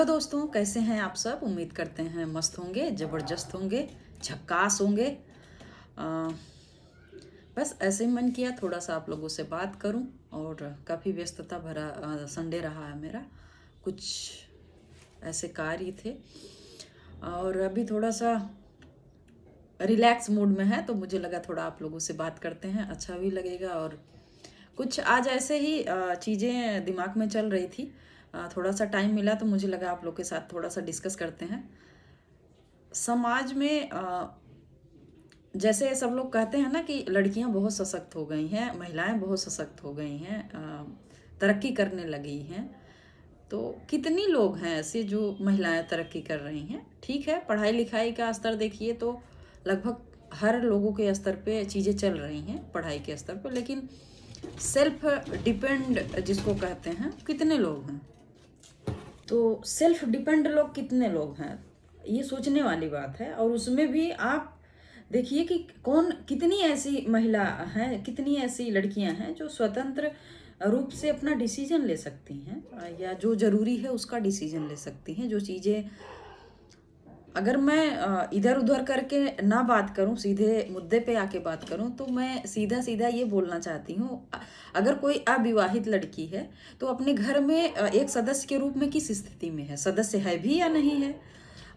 तो दोस्तों, कैसे हैं आप सब? उम्मीद करते हैं मस्त होंगे, ज़बरदस्त होंगे, झक्कास होंगे। अ, बस ऐसे ही मन किया थोड़ा सा आप लोगों से बात करूं। और काफ़ी व्यस्तता भरा संडे रहा है मेरा। कुछ ऐसे कार्य थे और अभी थोड़ा सा रिलैक्स मूड में है, तो मुझे लगा थोड़ा आप लोगों से बात करते हैं, अच्छा भी लगेगा। और कुछ आज ऐसे ही चीज़ें दिमाग में चल रही थी। थोड़ा सा टाइम मिला तो मुझे लगा आप लोग के साथ थोड़ा सा डिस्कस करते हैं। समाज में जैसे सब लोग कहते हैं ना कि लड़कियां बहुत सशक्त हो गई हैं, महिलाएं बहुत सशक्त हो गई हैं, तरक्की करने लगी हैं। तो कितनी लोग हैं ऐसे जो महिलाएं तरक्की कर रही हैं? ठीक है, पढ़ाई लिखाई का स्तर देखिए तो लगभग हर लोगों के स्तर पे चीज़ें चल रही हैं, पढ़ाई के स्तर पे। लेकिन सेल्फ डिपेंड जिसको कहते हैं, कितने लोग हैं? तो सेल्फ डिपेंड लोग कितने लोग हैं, ये सोचने वाली बात है। और उसमें भी आप देखिए कि कौन कितनी ऐसी महिला हैं, कितनी ऐसी लड़कियां हैं जो स्वतंत्र रूप से अपना डिसीजन ले सकती हैं, या जो ज़रूरी है उसका डिसीजन ले सकती हैं। जो चीज़ें, अगर मैं इधर उधर करके ना बात करूं, सीधे मुद्दे पे आके बात करूं, तो मैं सीधा सीधा ये बोलना चाहती हूँ। अगर कोई अविवाहित लड़की है तो अपने घर में एक सदस्य के रूप में किस स्थिति में है, सदस्य है भी या नहीं है?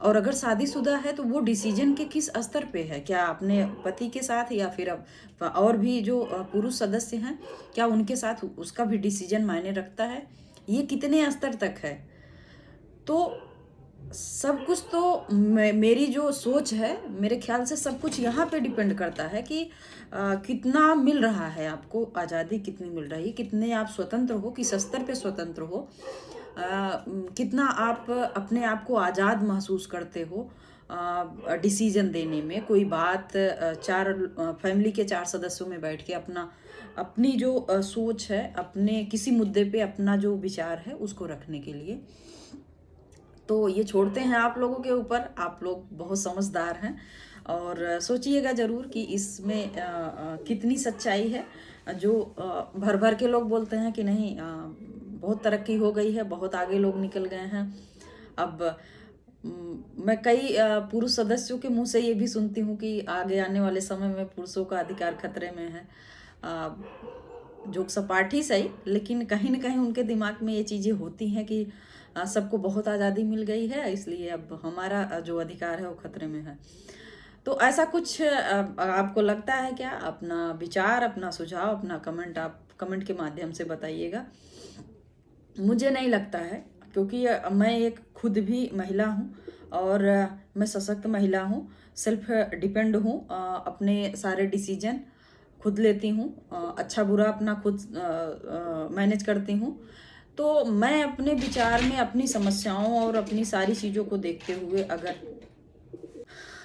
और अगर शादीशुदा है तो वो डिसीजन के किस स्तर पे है? क्या अपने पति के साथ, या फिर अब और भी जो पुरुष सदस्य हैं, क्या उनके साथ उसका भी डिसीजन मायने रखता है? ये कितने स्तर तक है? तो सब कुछ तो मेरी जो सोच है, मेरे ख्याल से सब कुछ यहाँ पे डिपेंड करता है कि कितना मिल रहा है आपको, आज़ादी कितनी मिल रही है, कितने आप स्वतंत्र हो, किस स्तर पे स्वतंत्र हो, कितना आप अपने आप को आज़ाद महसूस करते हो डिसीजन देने में। कोई बात फैमिली के 4 सदस्यों में बैठ के अपनी जो सोच है, अपने किसी मुद्दे पे अपना जो विचार है उसको रखने के लिए। तो ये छोड़ते हैं आप लोगों के ऊपर, आप लोग बहुत समझदार हैं। और सोचिएगा ज़रूर कि इसमें कितनी सच्चाई है। जो भर भर के लोग बोलते हैं कि नहीं, बहुत तरक्की हो गई है, बहुत आगे लोग निकल गए हैं। अब मैं कई पुरुष सदस्यों के मुंह से ये भी सुनती हूँ कि आगे आने वाले समय में पुरुषों का अधिकार खतरे में है। जोक सपाट ही सही, लेकिन कहीं ना कहीं उनके दिमाग में ये चीज़ें होती हैं कि सबको बहुत आज़ादी मिल गई है, इसलिए अब हमारा जो अधिकार है वो खतरे में है। तो ऐसा कुछ आपको लगता है क्या? अपना विचार, अपना सुझाव, अपना कमेंट आप कमेंट के माध्यम से बताइएगा। मुझे नहीं लगता है, क्योंकि मैं एक खुद भी महिला हूँ और मैं सशक्त महिला हूँ, सेल्फ डिपेंड हूँ, अपने सारे डिसीजन खुद लेती हूँ, अच्छा बुरा अपना खुद मैनेज करती हूँ। तो मैं अपने विचार में अपनी समस्याओं और अपनी सारी चीज़ों को देखते हुए, अगर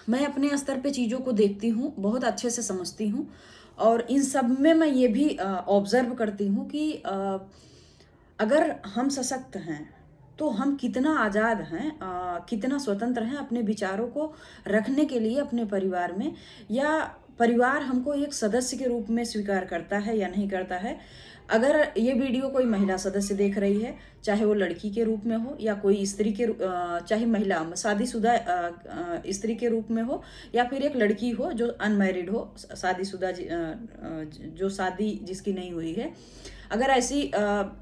मैं अपने स्तर पे चीज़ों को देखती हूँ, बहुत अच्छे से समझती हूँ। और इन सब में मैं ये भी ऑब्जर्व करती हूँ कि अगर हम सशक्त हैं तो हम कितना आज़ाद हैं, कितना स्वतंत्र हैं अपने विचारों को रखने के लिए अपने परिवार में, या परिवार हमको एक सदस्य के रूप में स्वीकार करता है या नहीं करता है। अगर ये वीडियो कोई महिला सदस्य देख रही है, चाहे वो लड़की के रूप में हो या कोई स्त्री चाहे महिला शादीशुदा स्त्री के रूप में हो, या फिर एक लड़की हो जो अनमैरिड हो, शादीशुदा जो शादी जिसकी नहीं हुई है, अगर ऐसी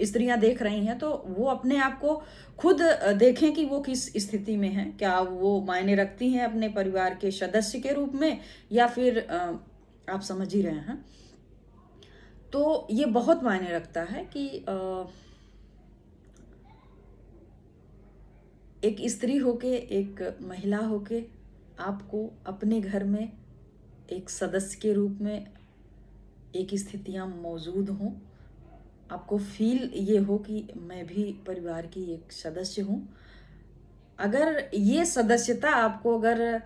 स्त्रियां देख रही हैं तो वो अपने आप को खुद देखें कि वो किस स्थिति में हैं। क्या वो मायने रखती हैं अपने परिवार के सदस्य के रूप में, या फिर आप समझ ही रहे हैं। तो ये बहुत मायने रखता है कि एक स्त्री होके, एक महिला होके आपको अपने घर में एक सदस्य के रूप में एक स्थितियां मौजूद हों, आपको फील ये हो कि मैं भी परिवार की एक सदस्य हूँ। अगर ये सदस्यता आपको अगर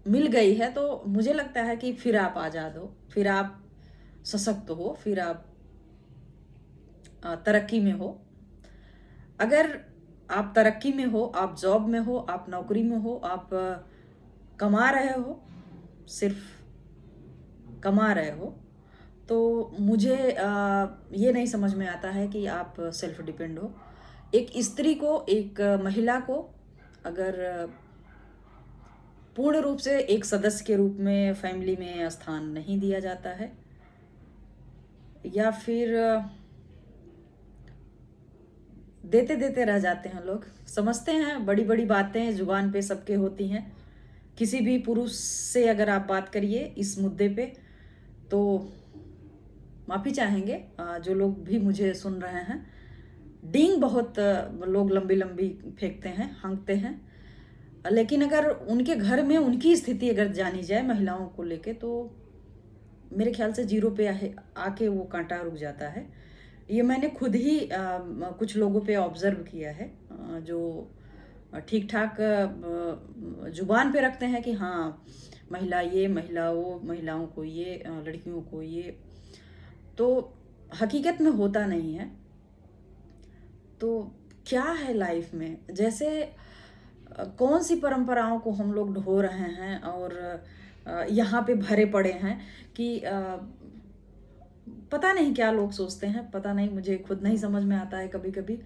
मिल गई है तो मुझे लगता है कि फिर आप आज़ाद हो, फिर आप सशक्त हो, फिर आप तरक्की में हो। अगर आप तरक्की में हो, आप जॉब में हो, आप नौकरी में हो, आप कमा रहे हो, सिर्फ कमा रहे हो, तो मुझे ये नहीं समझ में आता है कि आप सेल्फ डिपेंड हो। एक स्त्री को, एक महिला को अगर पूर्ण रूप से एक सदस्य के रूप में फैमिली में स्थान नहीं दिया जाता है, या फिर देते देते रह जाते हैं लोग। समझते हैं बड़ी बड़ी बातें जुबान पे सबके होती हैं, किसी भी पुरुष से अगर आप बात करिए इस मुद्दे पे तो माफ़ी चाहेंगे जो लोग भी मुझे सुन रहे हैं। डींग बहुत लोग लंबी लंबी फेंकते हैं, हाँकते हैं, लेकिन अगर उनके घर में उनकी स्थिति अगर जानी जाए महिलाओं को लेके तो मेरे ख्याल से जीरो पे आके वो कांटा रुक जाता है। ये मैंने खुद ही कुछ लोगों पे ऑब्जर्व किया है जो ठीक ठाक जुबान पे रखते हैं कि हाँ महिला ये, महिला वो, महिलाओं को ये, लड़कियों को ये, तो हकीकत में होता नहीं है। तो क्या है लाइफ में, जैसे कौन सी परंपराओं को हम लोग ढो रहे हैं और यहाँ पे भरे पड़े हैं कि पता नहीं क्या लोग सोचते हैं, पता नहीं, मुझे खुद नहीं समझ में आता है। कभी कभी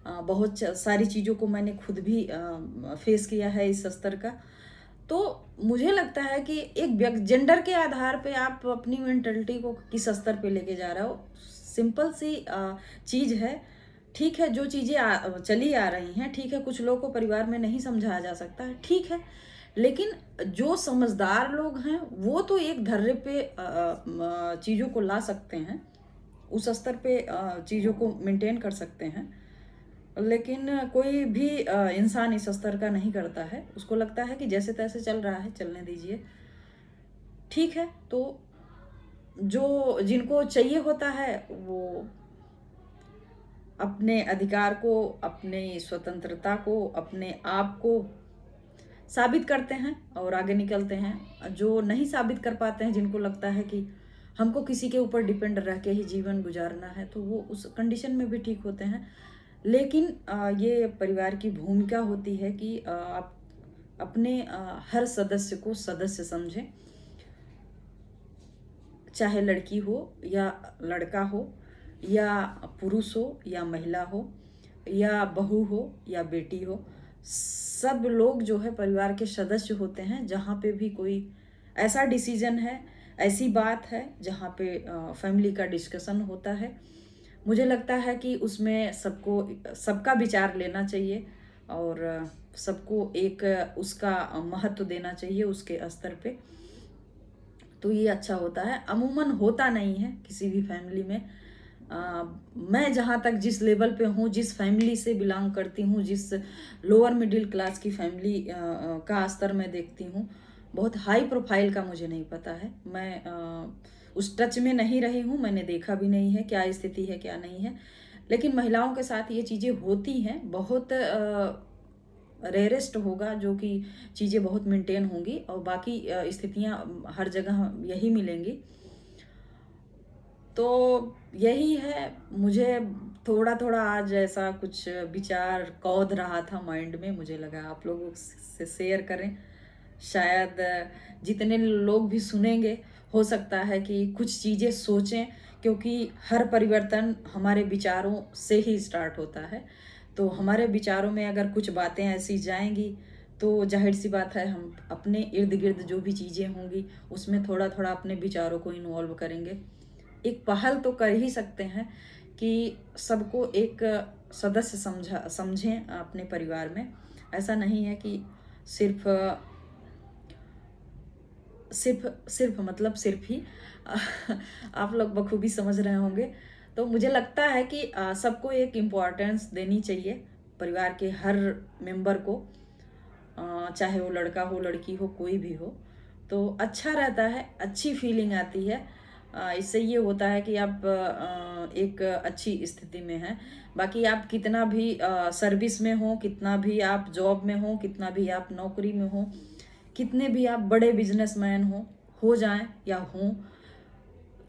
बहुत सारी चीज़ों को मैंने खुद भी फेस किया है इस स्तर का। तो मुझे लगता है कि एक जेंडर के आधार पे आप अपनी मेंटलिटी को किस स्तर पे लेके जा रहे हो, सिंपल सी चीज़ है। ठीक है, जो चीज़ें चली आ रही हैं, ठीक है, कुछ लोगों को परिवार में नहीं समझाया जा सकता है, ठीक है, लेकिन जो समझदार लोग हैं वो तो एक धर्रे पे चीज़ों को ला सकते हैं, उस स्तर पे चीज़ों को मेंटेन कर सकते हैं। लेकिन कोई भी इंसान इस स्तर का नहीं करता है, उसको लगता है कि जैसे तैसे चल रहा है, चलने दीजिए, ठीक है। तो जो जिनको चाहिए होता है वो अपने अधिकार को, अपने स्वतंत्रता को, अपने आप को साबित करते हैं और आगे निकलते हैं। जो नहीं साबित कर पाते हैं, जिनको लगता है कि हमको किसी के ऊपर डिपेंड रह के ही जीवन गुजारना है, तो वो उस कंडीशन में भी ठीक होते हैं। लेकिन ये परिवार की भूमिका होती है कि आप अपने हर सदस्य को सदस्य समझें, चाहे लड़की हो या लड़का हो, या पुरुष हो या महिला हो, या बहू हो या बेटी हो, सब लोग जो है परिवार के सदस्य होते हैं। जहाँ पे भी कोई ऐसा डिसीजन है, ऐसी बात है जहाँ पे फैमिली का डिस्कशन होता है, मुझे लगता है कि उसमें सबका विचार लेना चाहिए और सबको एक उसका महत्व देना चाहिए उसके स्तर पे। तो ये अच्छा होता है। अमूमन होता नहीं है किसी भी फैमिली में। मैं जहाँ तक जिस लेवल पे हूँ, जिस फैमिली से बिलोंग करती हूँ, जिस लोअर मिडिल क्लास की फैमिली का स्तर मैं देखती हूँ, बहुत हाई प्रोफाइल का मुझे नहीं पता है। मैं उस टच में नहीं रही हूँ, मैंने देखा भी नहीं है क्या स्थिति है क्या नहीं है। लेकिन महिलाओं के साथ ये चीज़ें होती हैं, बहुत रेयरेस्ट होगा जो कि चीज़ें बहुत मेंटेन होंगी, और बाकी स्थितियाँ हर जगह यही मिलेंगी। तो यही है, मुझे थोड़ा थोड़ा आज ऐसा कुछ विचार कौध रहा था माइंड में, मुझे लगा आप लोगों से शेयर करें। शायद जितने लोग भी सुनेंगे, हो सकता है कि कुछ चीज़ें सोचें, क्योंकि हर परिवर्तन हमारे विचारों से ही स्टार्ट होता है। तो हमारे विचारों में अगर कुछ बातें ऐसी जाएंगी तो जाहिर सी बात है हम अपने इर्द गिर्द जो भी चीज़ें होंगी उसमें थोड़ा थोड़ा अपने विचारों को इन्वॉल्व करेंगे। एक पहल तो कर ही सकते हैं कि सबको एक सदस्य समझें अपने परिवार में। ऐसा नहीं है कि सिर्फ सिर्फ सिर्फ मतलब सिर्फ ही आप लोग बखूबी समझ रहे होंगे। तो मुझे लगता है कि सबको एक इम्पोर्टेंस देनी चाहिए परिवार के हर मेंबर को, चाहे वो लड़का हो लड़की हो कोई भी हो, तो अच्छा रहता है, अच्छी फीलिंग आती है। इससे ये होता है कि आप एक अच्छी स्थिति में हैं। बाकी आप कितना भी सर्विस में हो, कितना भी आप जॉब में हो, कितना भी आप नौकरी में हो, कितने भी आप बड़े बिजनेसमैन हो जाएं या हों,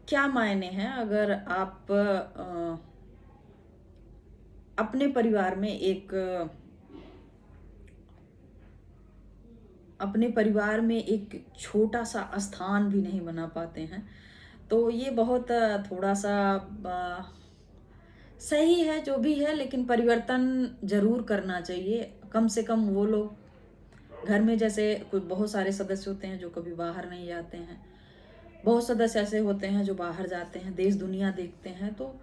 क्या मायने हैं अगर आप अपने परिवार में अपने परिवार में एक छोटा सा स्थान भी नहीं बना पाते हैं। तो ये बहुत थोड़ा सा सही है जो भी है, लेकिन परिवर्तन ज़रूर करना चाहिए। कम से कम वो लोग घर में, जैसे कोई बहुत सारे सदस्य होते हैं जो कभी बाहर नहीं जाते हैं, बहुत सदस्य ऐसे होते हैं जो बाहर जाते हैं, देश दुनिया देखते हैं। तो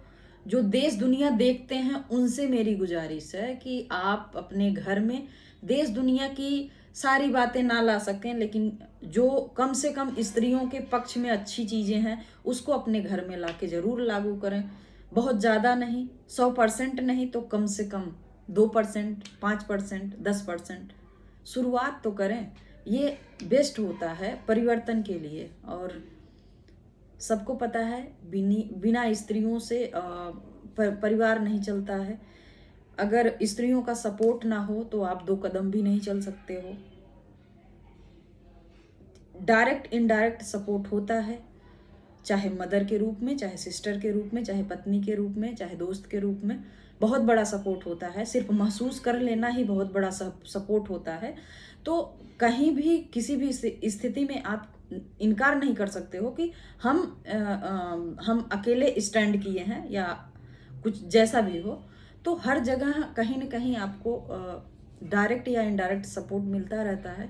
जो देश दुनिया देखते हैं उनसे मेरी गुजारिश है कि आप अपने घर में देश दुनिया की सारी बातें ना ला सकें, लेकिन जो कम से कम स्त्रियों के पक्ष में अच्छी चीज़ें हैं उसको अपने घर में ला के ज़रूर लागू करें। बहुत ज़्यादा नहीं, 100% नहीं तो कम से कम 2%, 5%, 10% शुरुआत तो करें। ये बेस्ट होता है परिवर्तन के लिए। और सबको पता है बिना स्त्रियों से परिवार नहीं चलता है। अगर स्त्रियों का सपोर्ट ना हो तो आप 2 कदम भी नहीं चल सकते हो। डायरेक्ट इनडायरेक्ट सपोर्ट होता है, चाहे मदर के रूप में, चाहे सिस्टर के रूप में, चाहे पत्नी के रूप में, चाहे दोस्त के रूप में। बहुत बड़ा सपोर्ट होता है, सिर्फ महसूस कर लेना ही बहुत बड़ा सपोर्ट होता है। तो कहीं भी किसी भी स्थिति में आप इनकार नहीं कर सकते हो कि हम अकेले स्टैंड किए हैं या कुछ जैसा भी हो। तो हर जगह कहीं ना कहीं आपको डायरेक्ट या इनडायरेक्ट सपोर्ट मिलता रहता है।